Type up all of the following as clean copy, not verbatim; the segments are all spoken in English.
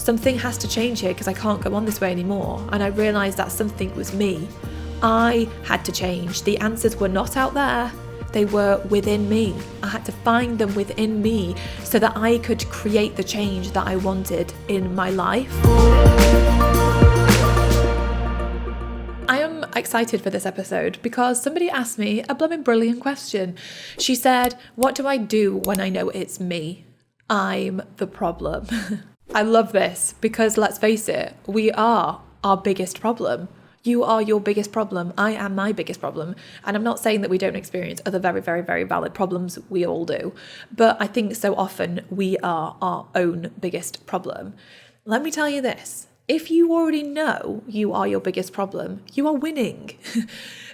something has to change here because I can't go on this way anymore. And I realised that something was me. I had to change. The answers were not out there. They were within me. I had to find them within me so that I could create the change that I wanted in my life. I am excited for this episode because somebody asked me a blooming brilliant question. She said, what do I do when I know it's me? I'm the problem. I love this because let's face it, we are our biggest problem. You are your biggest problem. I am my biggest problem. And I'm not saying that we don't experience other very, very, very valid problems. We all do. But I think so often we are our own biggest problem. Let me tell you this. If you already know you are your biggest problem, you are winning.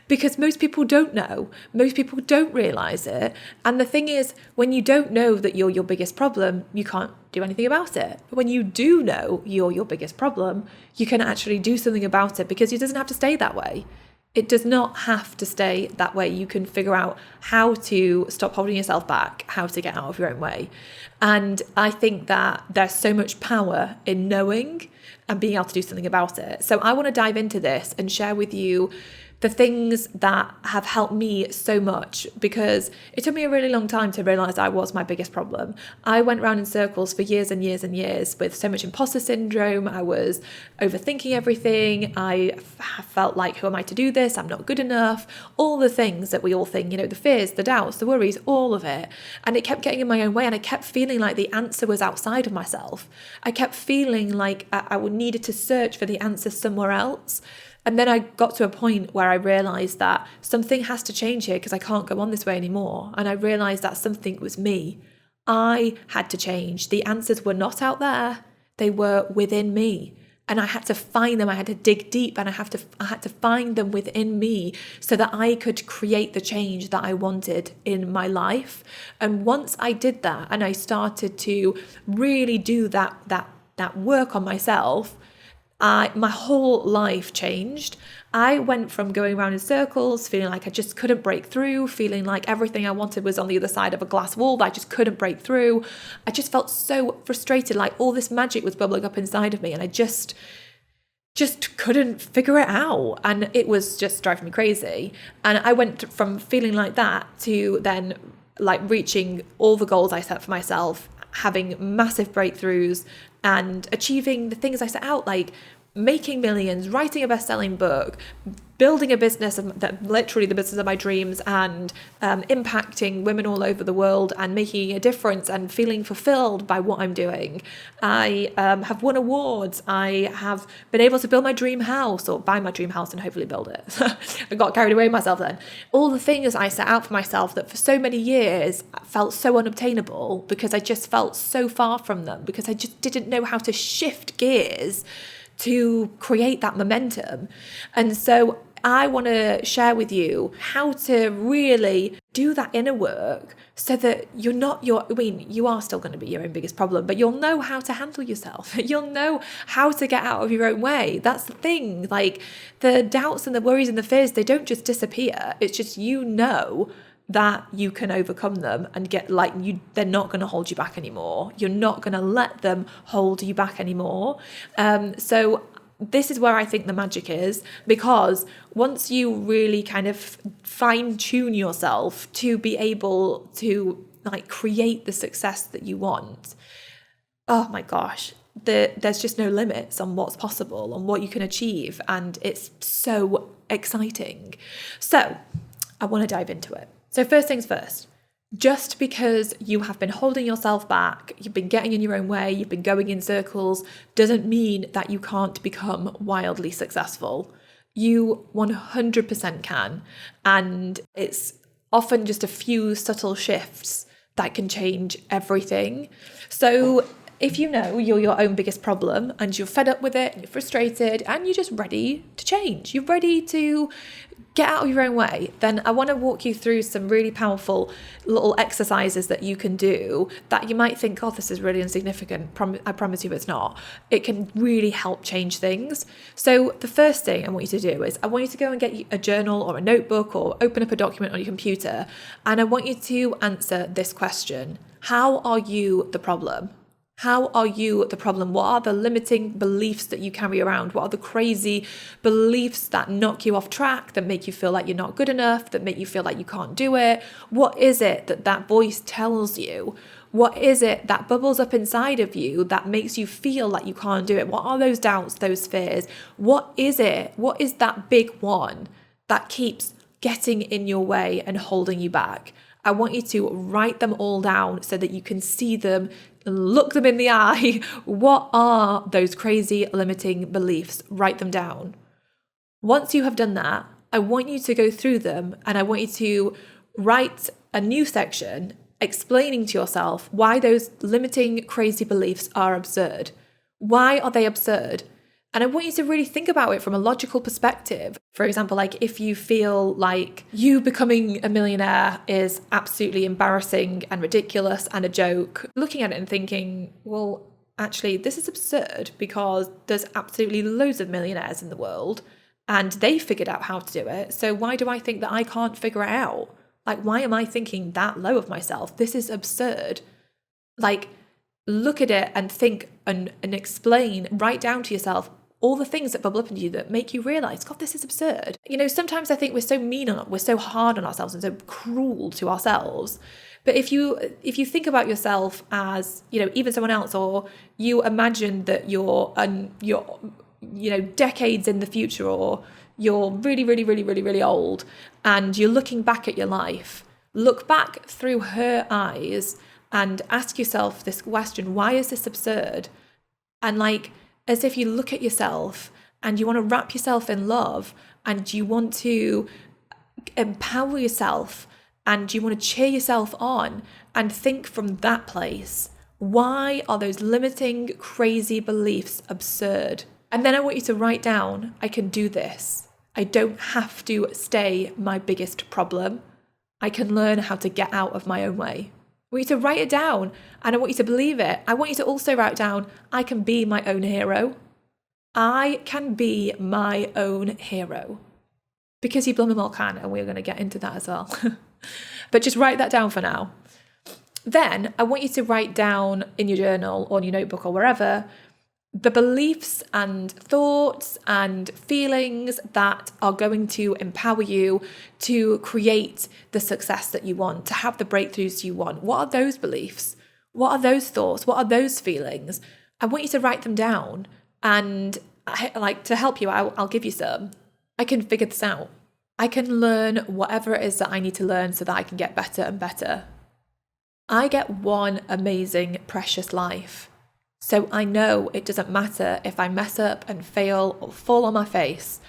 Because most people don't know. Most people don't realize it. And the thing is, when you don't know that you're your biggest problem, you can't do anything about it. But when you do know you're your biggest problem, you can actually do something about it because it doesn't have to stay that way. It does not have to stay that way. You can figure out how to stop holding yourself back, how to get out of your own way. And I think that there's so much power in knowing and being able to do something about it. So I want to dive into this and share with you the things that have helped me so much, because it took me a really long time to realize I was my biggest problem. I went around in circles for years and years and years with so much imposter syndrome. I was overthinking everything. I felt like, who am I to do this? I'm not good enough. All the things that we all think, the fears, the doubts, the worries, all of it. And it kept getting in my own way. And I kept feeling like the answer was outside of myself. I kept feeling like I needed to search for the answer somewhere else. And then I got to a point where I realised that something has to change here because I can't go on this way anymore. And I realised that something was me. I had to change. The answers were not out there. They were within me. And I had to find them. I had to dig deep and I had to find them within me so that I could create the change that I wanted in my life. And once I did that and I started to really do that work on myself, my whole life changed. I went from going around in circles, feeling like I just couldn't break through, feeling like everything I wanted was on the other side of a glass wall that I just couldn't break through. I just felt so frustrated, like all this magic was bubbling up inside of me and I just couldn't figure it out. And it was just driving me crazy. And I went from feeling like that to then like reaching all the goals I set for myself, having massive breakthroughs and achieving the things I set out, like making millions, writing a best-selling book, building a business that literally the business of my dreams, and impacting women all over the world and making a difference and feeling fulfilled by what I'm doing. I have won awards. I have been able to build my dream house, or buy my dream house and hopefully build it. I got carried away with myself then. All the things I set out for myself that for so many years felt so unobtainable because I just felt so far from them, because I just didn't know how to shift gears to create that momentum. And so I want to share with you how to really do that inner work so that you're not you are still going to be your own biggest problem, but you'll know how to handle yourself. You'll know how to get out of your own way. That's the thing. Like the doubts and the worries and the fears, they don't just disappear. It's just, that you can overcome them and they're not going to hold you back anymore. You're not going to let them hold you back anymore. So this is where I think the magic is, because once you really kind of fine tune yourself to be able to like create the success that you want, oh my gosh, there's just no limits on what's possible, on what you can achieve. And it's so exciting. So I want to dive into it. So first things first, just because you have been holding yourself back, you've been getting in your own way, you've been going in circles, doesn't mean that you can't become wildly successful. You 100% can. And it's often just a few subtle shifts that can change everything. So if you know you're your own biggest problem and you're fed up with it and you're frustrated and you're just ready to change, you're ready to get out of your own way, then I want to walk you through some really powerful little exercises that you can do that you might think, oh, this is really insignificant. I promise you it's not. It can really help change things. So the first thing I want you to do is I want you to go and get a journal or a notebook or open up a document on your computer, and I want you to answer this question. How are you the problem? How are you the problem? What are the limiting beliefs that you carry around? What are the crazy beliefs that knock you off track, that make you feel like you're not good enough, that make you feel like you can't do it? What is it that voice tells you? What is it that bubbles up inside of you that makes you feel like you can't do it? What are those doubts, those fears? What is it? What is that big one that keeps getting in your way and holding you back? I want you to write them all down so that you can see them, look them in the eye. What are those crazy limiting beliefs? Write them down. Once you have done that, I want you to go through them and I want you to write a new section explaining to yourself why those limiting, crazy beliefs are absurd. Why are they absurd? And I want you to really think about it from a logical perspective. For example, like if you feel like you becoming a millionaire is absolutely embarrassing and ridiculous and a joke, looking at it and thinking, well, actually, this is absurd because there's absolutely loads of millionaires in the world and they figured out how to do it. So why do I think that I can't figure it out? Like, why am I thinking that low of myself? This is absurd. Like, look at it and think and explain, write down to yourself all the things that bubble up into you that make you realize, God, this is absurd. You know, sometimes I think we're so we're so hard on ourselves and so cruel to ourselves. But if you think about yourself as, you know, even someone else, or you imagine that you're decades in the future, or you're really, really, really, really, really old, and you're looking back at your life, look back through her eyes and ask yourself this question, why is this absurd? And like, as if you look at yourself and you want to wrap yourself in love and you want to empower yourself and you want to cheer yourself on and think from that place, why are those limiting, crazy beliefs absurd? And then I want you to write down, I can do this. I don't have to stay my biggest problem. I can learn how to get out of my own way. I want you to write it down and I want you to believe it. I want you to also write down, I can be my own hero. I can be my own hero. Because you blooming well can, and we're going to get into that as well. But just write that down for now. Then I want you to write down in your journal or in your notebook or wherever the beliefs and thoughts and feelings that are going to empower you to create the success that you want, to have the breakthroughs you want. What are those beliefs? What are those thoughts? What are those feelings? I want you to write them down, and to help you, I'll give you some. I can figure this out. I can learn whatever it is that I need to learn so that I can get better and better. I get one amazing, precious life. So I know it doesn't matter if I mess up and fail or fall on my face.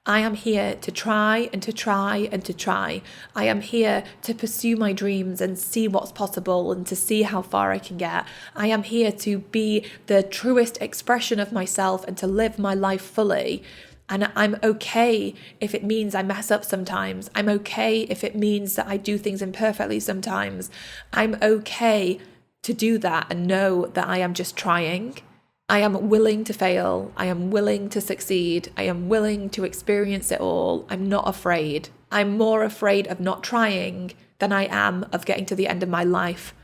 I am here to try and to try and to try. I am here to pursue my dreams and see what's possible and to see how far I can get. I am here to be the truest expression of myself and to live my life fully. And I'm okay if it means I mess up sometimes. I'm okay if it means that I do things imperfectly sometimes. I'm okay to do that and know that I am just trying. I am willing to fail. I am willing to succeed. I am willing to experience it all. I'm not afraid. I'm more afraid of not trying than I am of getting to the end of my life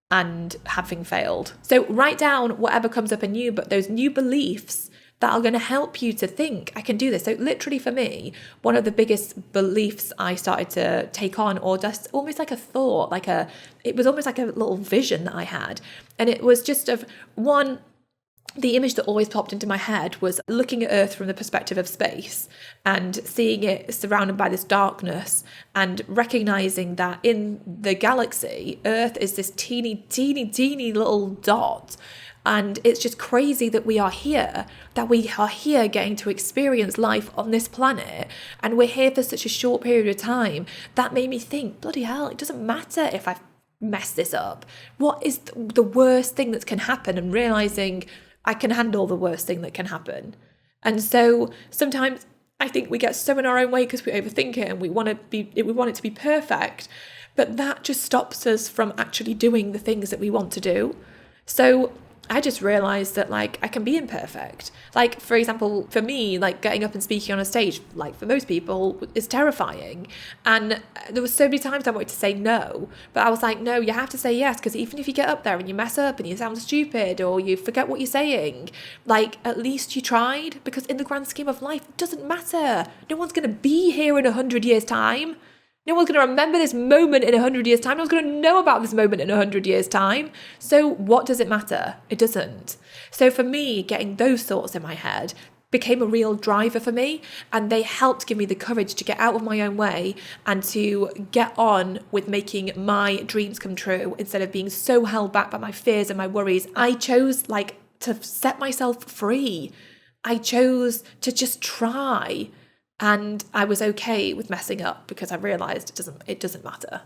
and having failed. So write down whatever comes up in you, but those new beliefs that are going to help you to think, I can do this. So literally for me, one of the biggest beliefs I started to take on, or just almost like a thought, it was almost like a little vision that I had. And it was just of one, the image that always popped into my head was looking at Earth from the perspective of space and seeing it surrounded by this darkness and recognizing that in the galaxy, Earth is this teeny, teeny, teeny little dot. And it's just crazy that we are here getting to experience life on this planet. And we're here for such a short period of time. That made me think, bloody hell, it doesn't matter if I mess this up. What is the worst thing that can happen? And realizing I can handle the worst thing that can happen. And so sometimes I think we get so in our own way because we overthink it and we want it to be perfect. But that just stops us from actually doing the things that we want to do. So I just realized that like I can be imperfect. Like, for example, for me, like getting up and speaking on a stage, like for most people, is terrifying. And there was so many times I wanted to say no, but I was like, no, you have to say yes, because even if you get up there and you mess up and you sound stupid or you forget what you're saying, like at least you tried, because in the grand scheme of life, it doesn't matter. No one's going to be here in 100 years' time. No one's going to remember this moment in 100 years' time. No one's going to know about this moment in 100 years' time. So what does it matter? It doesn't. So for me, getting those thoughts in my head became a real driver for me, and they helped give me the courage to get out of my own way and to get on with making my dreams come true instead of being so held back by my fears and my worries. I chose like to set myself free. I chose to just try. And I was okay with messing up because I realized it doesn't matter.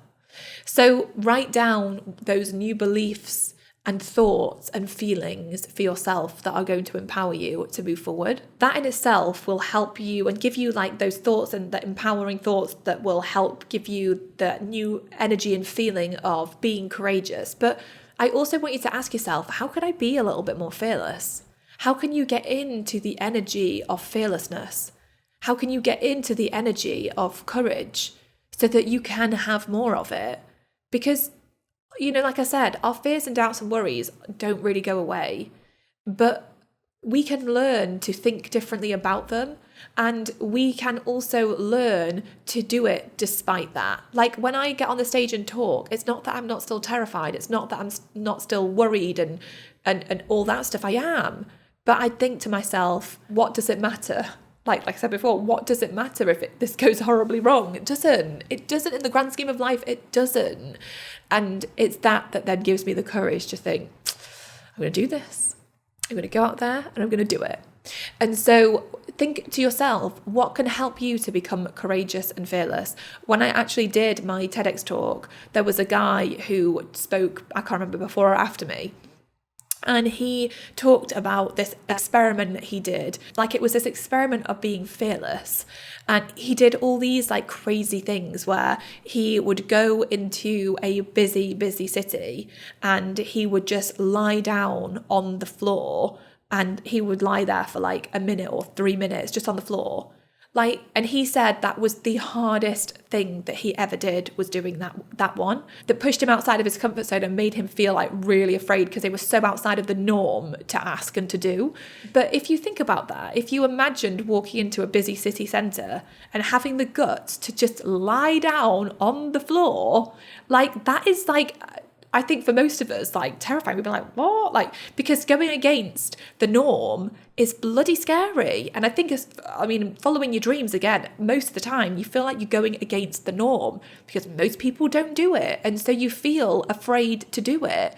So write down those new beliefs and thoughts and feelings for yourself that are going to empower you to move forward. That in itself will help you and give you like those thoughts and the empowering thoughts that will help give you the new energy and feeling of being courageous. But I also want you to ask yourself, how could I be a little bit more fearless? How can you get into the energy of fearlessness? How can you get into the energy of courage so that you can have more of it? Because, you know, like I said, our fears and doubts and worries don't really go away, but we can learn to think differently about them, and we can also learn to do it despite that. Like when I get on the stage and talk, it's not that I'm not still terrified. It's not that I'm not still worried and all that stuff. I am. But I think to myself, what does it matter? Like I said before, what does it matter if this goes horribly wrong? It doesn't. It doesn't in the grand scheme of life. It doesn't. And it's that then gives me the courage to think, I'm going to do this. I'm going to go out there and I'm going to do it. And so think to yourself, what can help you to become courageous and fearless? When I actually did my TEDx talk, there was a guy who spoke, I can't remember, before or after me. And he talked about this experiment that he did. Like it was this experiment of being fearless. And he did all these like crazy things where he would go into a busy city and he would just lie down on the floor, and he would lie there for like a minute or 3 minutes just on the floor. Like, and he said that was the hardest thing that he ever did, was doing that one, that pushed him outside of his comfort zone and made him feel like really afraid because they were so outside of the norm to ask and to do. But if you think about that, if you imagined walking into a busy city centre and having the guts to just lie down on the floor, like that is like, I think for most of us, like terrifying. We'd be like, what? Like, because going against the norm is bloody scary. And I think, following your dreams, again, most of the time you feel like you're going against the norm because most people don't do it. And so you feel afraid to do it.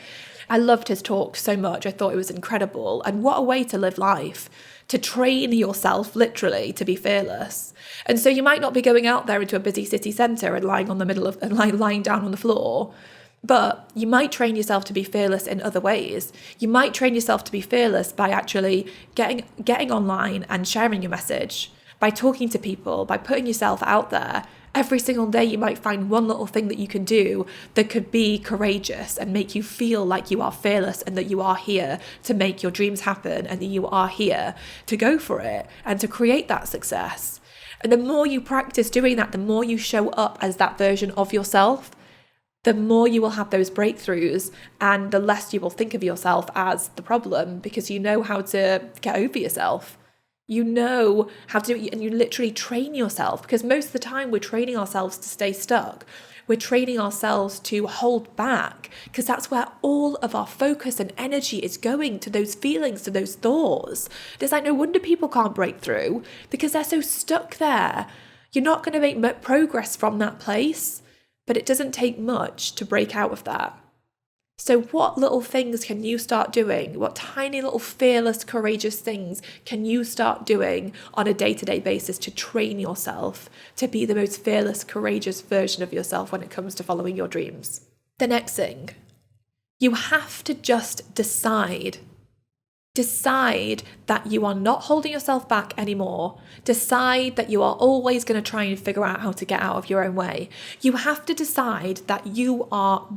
I loved his talk so much. I thought it was incredible. And what a way to live life, to train yourself literally to be fearless. And so you might not be going out there into a busy city centre and lying down on the floor. But you might train yourself to be fearless in other ways. You might train yourself to be fearless by actually getting online and sharing your message, by talking to people, by putting yourself out there. Every single day you might find one little thing that you can do that could be courageous and make you feel like you are fearless and that you are here to make your dreams happen and that you are here to go for it and to create that success. And the more you practice doing that, the more you show up as that version of yourself, the more you will have those breakthroughs and the less you will think of yourself as the problem, because you know how to get over yourself. You know how to do it, and you literally train yourself, because most of the time we're training ourselves to stay stuck. We're training ourselves to hold back, because that's where all of our focus and energy is going, to those feelings, to those thoughts. It's like no wonder people can't break through, because they're so stuck there. You're not going to make progress from that place. But it doesn't take much to break out of that. So what little things can you start doing? What tiny little fearless, courageous things can you start doing on a day-to-day basis to train yourself to be the most fearless, courageous version of yourself when it comes to following your dreams? The next thing, you have to just decide Decide that you are not holding yourself back anymore. Decide that you are always going to try and figure out how to get out of your own way. You have to decide that you are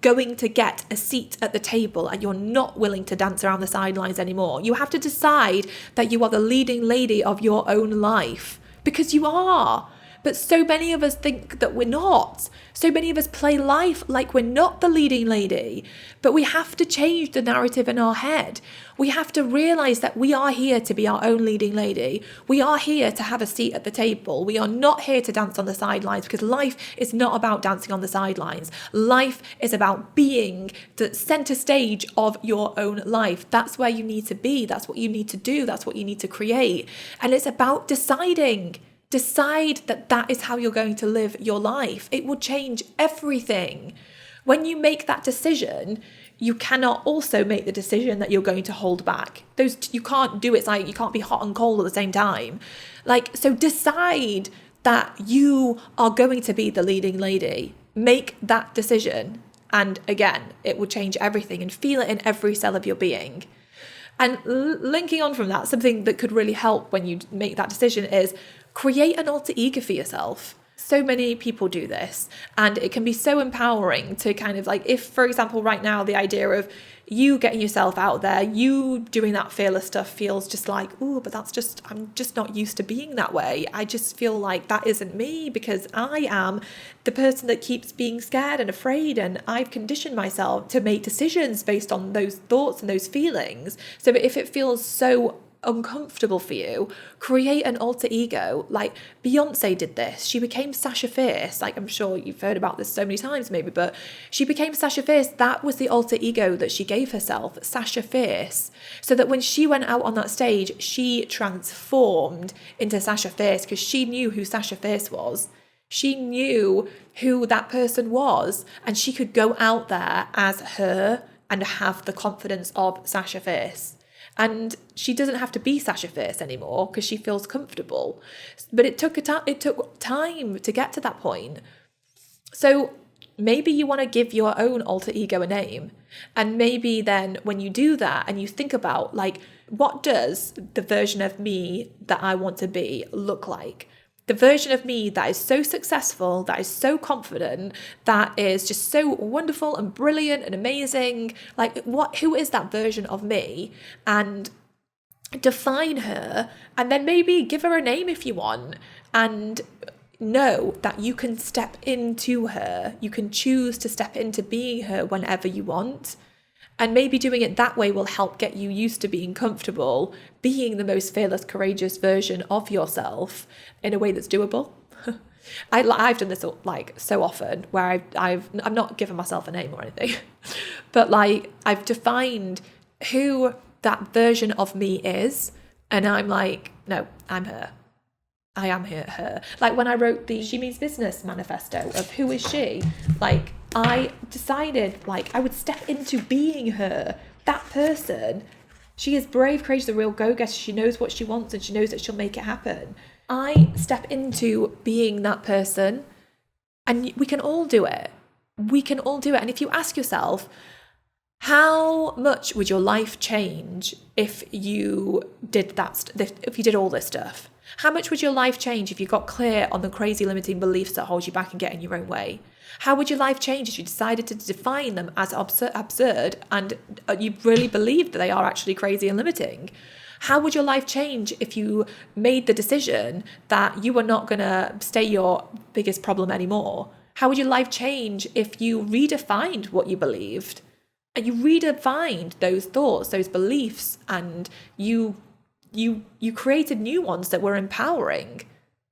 going to get a seat at the table and you're not willing to dance around the sidelines anymore. You have to decide that you are the leading lady of your own life, because you are. But so many of us think that we're not. So many of us play life like we're not the leading lady. But we have to change the narrative in our head. We have to realize that we are here to be our own leading lady. We are here to have a seat at the table. We are not here to dance on the sidelines, because life is not about dancing on the sidelines. Life is about being the center stage of your own life. That's where you need to be. That's what you need to do. That's what you need to create. And it's about deciding. Decide that that is how you're going to live your life. It will change everything. When you make that decision, you cannot also make the decision that you're going to hold back. You can't do it. It's like you can't be hot and cold at the same time. So decide that you are going to be the leading lady. Make that decision. And again, it will change everything, and feel it in every cell of your being. And linking on from that, something that could really help when you make that decision is create an alter ego for yourself. So many people do this, and it can be so empowering to kind of if, for example, right now, the idea of you getting yourself out there, you doing that fearless stuff feels just like, oh, but I'm just not used to being that way. I just feel like that isn't me, because I am the person that keeps being scared and afraid, and I've conditioned myself to make decisions based on those thoughts and those feelings. So if it feels so uncomfortable for you, create an alter ego. Like Beyonce did this. She became Sasha Fierce. I'm sure you've heard about this so many times maybe, but she became Sasha Fierce. That was the alter ego that she gave herself, Sasha Fierce. So that when she went out on that stage, she transformed into Sasha Fierce, because she knew who Sasha Fierce was. She knew who that person was, and she could go out there as her and have the confidence of Sasha Fierce. And she doesn't have to be Sasha Fierce anymore because she feels comfortable. But it took time to get to that point. So maybe you want to give your own alter ego a name. And maybe then when you do that and you think about what does the version of me that I want to be look like? The version of me that is so successful, that is so confident, that is just so wonderful and brilliant and amazing. Who is that version of me? And define her, and then maybe give her a name if you want, and know that you can step into her. You can choose to step into being her whenever you want. And maybe doing it that way will help get you used to being comfortable, being the most fearless, courageous version of yourself in a way that's doable. I've done this so often where I'm not giving myself a name or anything, but I've defined who that version of me is, and I'm no, I'm her. I am her. When I wrote the She Means Business manifesto of who is she, I decided I would step into being her, that person. She is brave, courageous, a real go-getter. She knows what she wants and she knows that she'll make it happen. I step into being that person, and we can all do it. We can all do it. And if you ask yourself, how much would your life change if you did if you did all this stuff? How much would your life change if you got clear on the crazy limiting beliefs that hold you back and get in your own way? How would your life change if you decided to define them as absurd and you really believed that they are actually crazy and limiting? How would your life change if you made the decision that you were not going to stay your biggest problem anymore? How would your life change if you redefined what you believed? And you redefined those thoughts, those beliefs, and you created new ones that were empowering.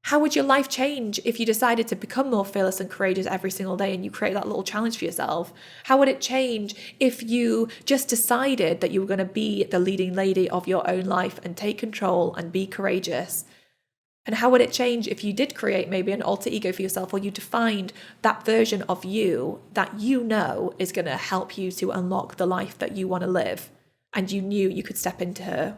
How would your life change if you decided to become more fearless and courageous every single day and you create that little challenge for yourself? How would it change if you just decided that you were going to be the leading lady of your own life and take control and be courageous? And how would it change if you did create maybe an alter ego for yourself, or you defined that version of you that you know is going to help you to unlock the life that you want to live, and you knew you could step into her?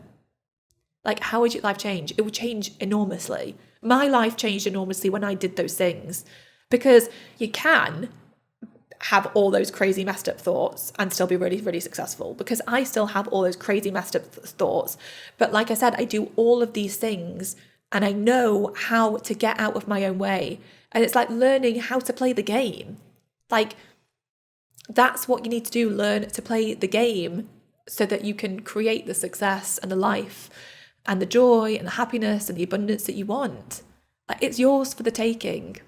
How would your life change? It would change enormously. My life changed enormously when I did those things, because you can have all those crazy messed up thoughts and still be really, really successful, because I still have all those crazy messed up thoughts. But like I said, I do all of these things and I know how to get out of my own way. And it's like learning how to play the game. Like, that's what you need to do, learn to play the game so that you can create the success and the life and the joy and the happiness and the abundance that you want. Like, it's yours for the taking.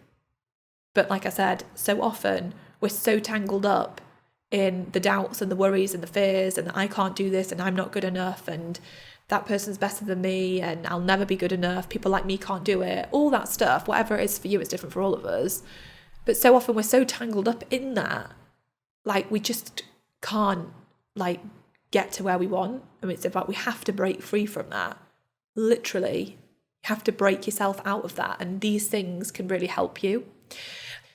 But like I said, so often we're so tangled up in the doubts and the worries and the fears and I can't do this and I'm not good enough and that person's better than me and I'll never be good enough, people like me can't do it, all that stuff. Whatever it is for you, it's different for all of us. But so often we're so tangled up in that, like we just can't like get to where we want. I mean, it's about, we have to break free from that. Literally, you have to break yourself out of that. And these things can really help you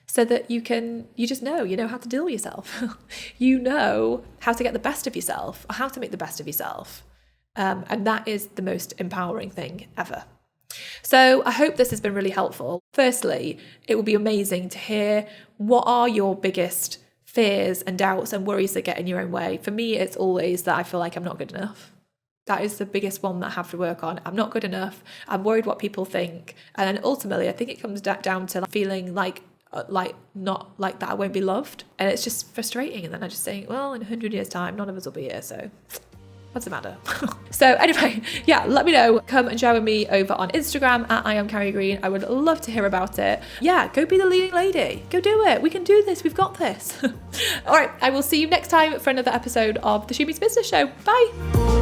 so that you just know, how to deal with yourself. You know how to get the best of yourself or how to make the best of yourself. And that is the most empowering thing ever. So I hope this has been really helpful. Firstly, it would be amazing to hear what are your biggest fears and doubts and worries that get in your own way. For me, it's always that I feel like I'm not good enough. That is the biggest one that I have to work on. I'm not good enough. I'm worried what people think. And then ultimately, I think it comes down to feeling like not like that I won't be loved. And it's just frustrating. And then I just think, well, in 100 years' time, none of us will be here. So what's the matter? So anyway, yeah, let me know. Come and share with me over on Instagram at I am Carrie Green. I would love to hear about it. Yeah, go be the leading lady. Go do it. We can do this. We've got this. All right, I will see you next time for another episode of the She Meets Business Show. Bye.